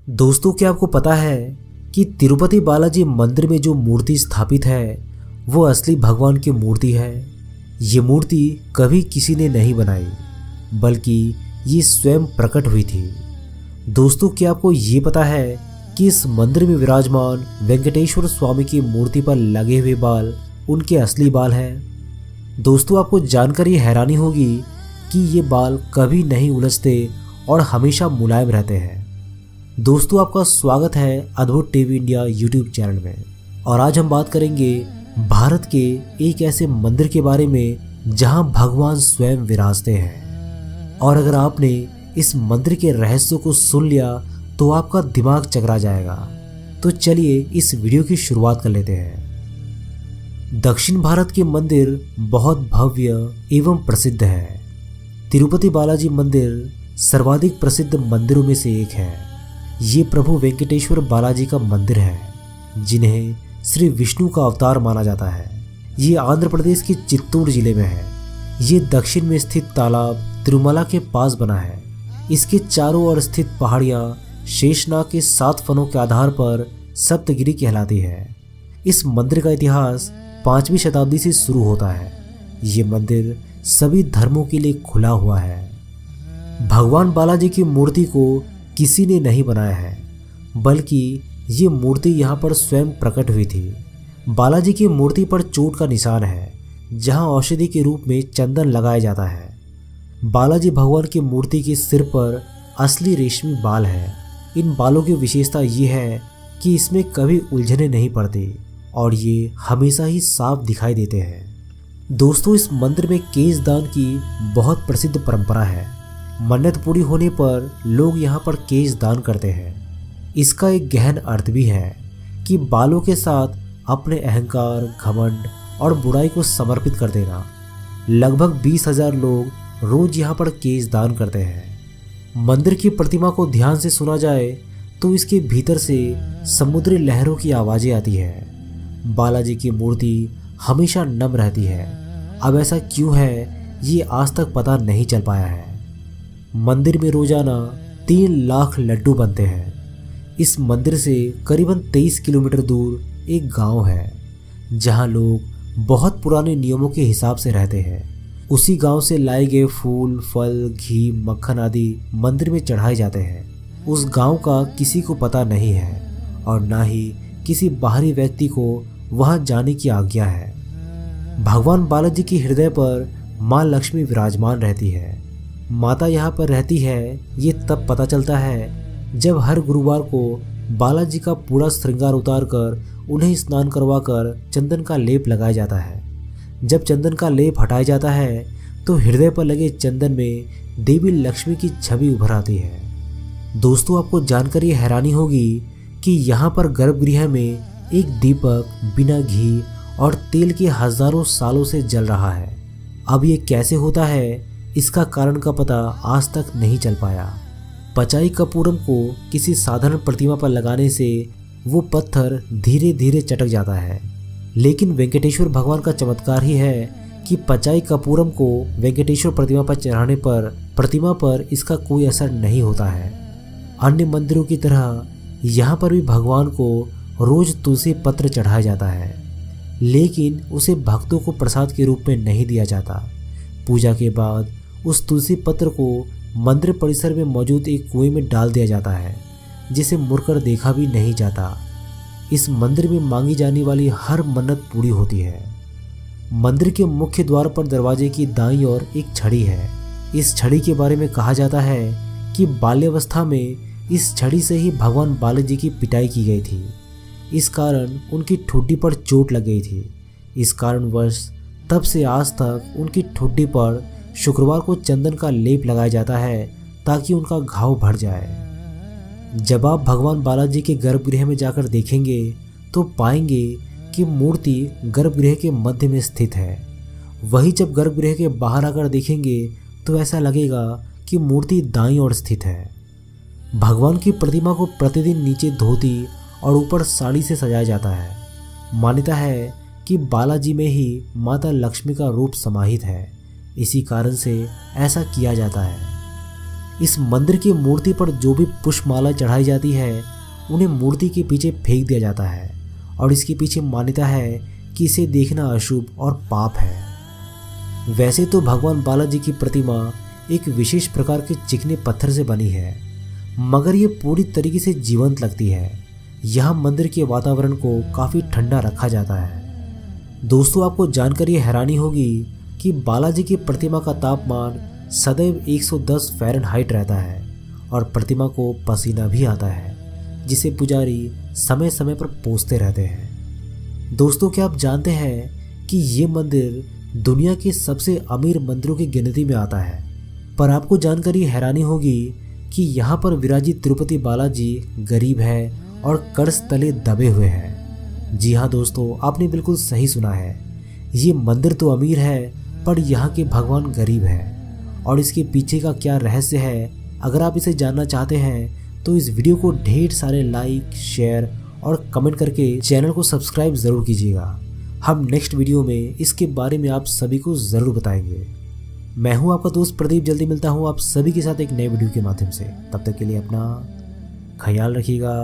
दोस्तों, क्या आपको पता है कि तिरुपति बालाजी मंदिर में जो मूर्ति स्थापित है वो असली भगवान की मूर्ति है। ये मूर्ति कभी किसी ने नहीं बनाई, बल्कि ये स्वयं प्रकट हुई थी। दोस्तों, क्या आपको ये पता है कि इस मंदिर में विराजमान वेंकटेश्वर स्वामी की मूर्ति पर लगे हुए बाल उनके असली बाल हैं। दोस्तों, आपको जानकर ये हैरानी होगी कि ये बाल कभी नहीं उलझते और हमेशा मुलायम रहते हैं। दोस्तों, आपका स्वागत है अद्भुत टीवी इंडिया यूट्यूब चैनल में। और आज हम बात करेंगे भारत के एक ऐसे मंदिर के बारे में जहां भगवान स्वयं विराजते हैं। और अगर आपने इस मंदिर के रहस्यों को सुन लिया तो आपका दिमाग चकरा जाएगा। तो चलिए इस वीडियो की शुरुआत कर लेते हैं। दक्षिण भारत के मंदिर बहुत भव्य एवं प्रसिद्ध है। तिरुपति बालाजी मंदिर सर्वाधिक प्रसिद्ध मंदिरों में से एक है। ये प्रभु वेंकटेश्वर बालाजी का मंदिर है, जिन्हें श्री विष्णु का अवतार माना जाता है। ये आंध्र प्रदेश के चित्तूर जिले में है। ये दक्षिण में स्थित तालाब तिरुमला के पास बना है। इसके चारों ओर स्थित पहाड़ियाँ शेषनाग के 7 फनों के आधार पर सप्तगिरी कहलाती है। इस मंदिर का इतिहास 5वीं शताब्दी से शुरू होता है। ये मंदिर सभी धर्मों के लिए खुला हुआ है। भगवान बालाजी की मूर्ति को किसी ने नहीं बनाया है, बल्कि ये मूर्ति यहाँ पर स्वयं प्रकट हुई थी। बालाजी की मूर्ति पर चोट का निशान है, जहाँ औषधि के रूप में चंदन लगाया जाता है। बालाजी भगवान की मूर्ति के सिर पर असली रेशमी बाल है। इन बालों की विशेषता ये है कि इसमें कभी उलझने नहीं पड़ती और ये हमेशा ही साफ दिखाई देते हैं। दोस्तों, इस मंदिर में केश दान की बहुत प्रसिद्ध परंपरा है। मन्नत पूरी होने पर लोग यहाँ पर केश दान करते हैं। इसका एक गहन अर्थ भी है कि बालों के साथ अपने अहंकार, घमंड और बुराई को समर्पित कर देना। लगभग 20,000 लोग रोज यहाँ पर केश दान करते हैं। मंदिर की प्रतिमा को ध्यान से सुना जाए तो इसके भीतर से समुद्री लहरों की आवाजें आती है। बालाजी की मूर्ति हमेशा नम रहती है। अब ऐसा क्यों है, ये आज तक पता नहीं चल पाया है। मंदिर में रोजाना 3 लाख लड्डू बनते हैं। इस मंदिर से करीबन 23 किलोमीटर दूर एक गांव है, जहां लोग बहुत पुराने नियमों के हिसाब से रहते हैं। उसी गांव से लाए गए फूल, फल, घी, मक्खन आदि मंदिर में चढ़ाए जाते हैं। उस गांव का किसी को पता नहीं है और ना ही किसी बाहरी व्यक्ति को वहां जाने की आज्ञा है। भगवान बालाजी की हृदय पर माँ लक्ष्मी विराजमान रहती है। माता यहाँ पर रहती है ये तब पता चलता है जब हर गुरुवार को बालाजी का पूरा श्रृंगार उतार कर उन्हें स्नान करवाकर चंदन का लेप लगाया जाता है। जब चंदन का लेप हटाया जाता है तो हृदय पर लगे चंदन में देवी लक्ष्मी की छवि उभर आती है। दोस्तों, आपको जानकर ये हैरानी होगी कि यहाँ पर गर्भगृह में एक दीपक बिना घी और तेल के हजारों सालों से जल रहा है। अब ये कैसे होता है, इसका कारण का पता आज तक नहीं चल पाया। पचाई कपूरम को किसी साधारण प्रतिमा पर लगाने से वो पत्थर धीरे धीरे चटक जाता है, लेकिन वेंकटेश्वर भगवान का चमत्कार ही है कि पचाई कपूरम को वेंकटेश्वर प्रतिमा पर चढ़ाने पर प्रतिमा पर इसका कोई असर नहीं होता है। अन्य मंदिरों की तरह यहाँ पर भी भगवान को रोज तुलसी पत्र चढ़ाया जाता है, लेकिन उसे भक्तों को प्रसाद के रूप में नहीं दिया जाता। पूजा के बाद उस तुलसी पत्र को मंदिर परिसर में मौजूद एक कुएं में डाल दिया जाता है, जिसे मुड़कर देखा भी नहीं जाता। इस मंदिर में मांगी जाने वाली हर मन्नत पूरी होती है। मंदिर के मुख्य द्वार पर दरवाजे की दाईं ओर एक छड़ी है। इस छड़ी के बारे में कहा जाता है कि बाल्यावस्था में इस छड़ी से ही भगवान बालाजी की पिटाई की गई थी। इस कारण उनकी ठुड्डी पर चोट लग गई थी। इस कारणवश तब से आज तक उनकी ठुड्डी पर शुक्रवार को चंदन का लेप लगाया जाता है, ताकि उनका घाव भर जाए। जब आप भगवान बालाजी के गर्भगृह में जाकर देखेंगे तो पाएंगे कि मूर्ति गर्भगृह के मध्य में स्थित है। वहीं जब गर्भगृह के बाहर आकर देखेंगे तो ऐसा लगेगा कि मूर्ति दाईं ओर स्थित है। भगवान की प्रतिमा को प्रतिदिन नीचे धोती और ऊपर साड़ी से सजाया जाता है। मान्यता है कि बालाजी में ही माता लक्ष्मी का रूप समाहित है। इसी कारण से ऐसा किया जाता है। इस मंदिर की मूर्ति पर जो भी पुष्पमाला चढ़ाई जाती है उन्हें मूर्ति के पीछे फेंक दिया जाता है और इसके पीछे मान्यता है कि इसे देखना अशुभ और पाप है। वैसे तो भगवान बालाजी की प्रतिमा एक विशेष प्रकार के चिकने पत्थर से बनी है, मगर ये पूरी तरीके से जीवंत लगती है। यहाँ मंदिर के वातावरण को काफ़ी ठंडा रखा जाता है। दोस्तों, आपको जानकर ये हैरानी होगी कि बालाजी की प्रतिमा का तापमान सदैव 110 फ़ारेनहाइट रहता है और प्रतिमा को पसीना भी आता है, जिसे पुजारी समय समय पर पोंछते रहते हैं। दोस्तों, क्या आप जानते हैं कि ये मंदिर दुनिया के सबसे अमीर मंदिरों की गिनती में आता है। पर आपको जानकर ये हैरानी होगी कि यहाँ पर विराजित तिरुपति बालाजी गरीब है और कर्ज तले दबे हुए हैं। जी हाँ दोस्तों, आपने बिल्कुल सही सुना है। ये मंदिर तो अमीर है पर यहाँ के भगवान गरीब है। और इसके पीछे का क्या रहस्य है, अगर आप इसे जानना चाहते हैं तो इस वीडियो को ढेर सारे लाइक, शेयर और कमेंट करके चैनल को सब्सक्राइब ज़रूर कीजिएगा। हम नेक्स्ट वीडियो में इसके बारे में आप सभी को ज़रूर बताएंगे। मैं हूं आपका दोस्त प्रदीप। जल्दी मिलता हूं आप सभी के साथ एक नए वीडियो के माध्यम से। तब तक के लिए अपना ख्याल रखिएगा।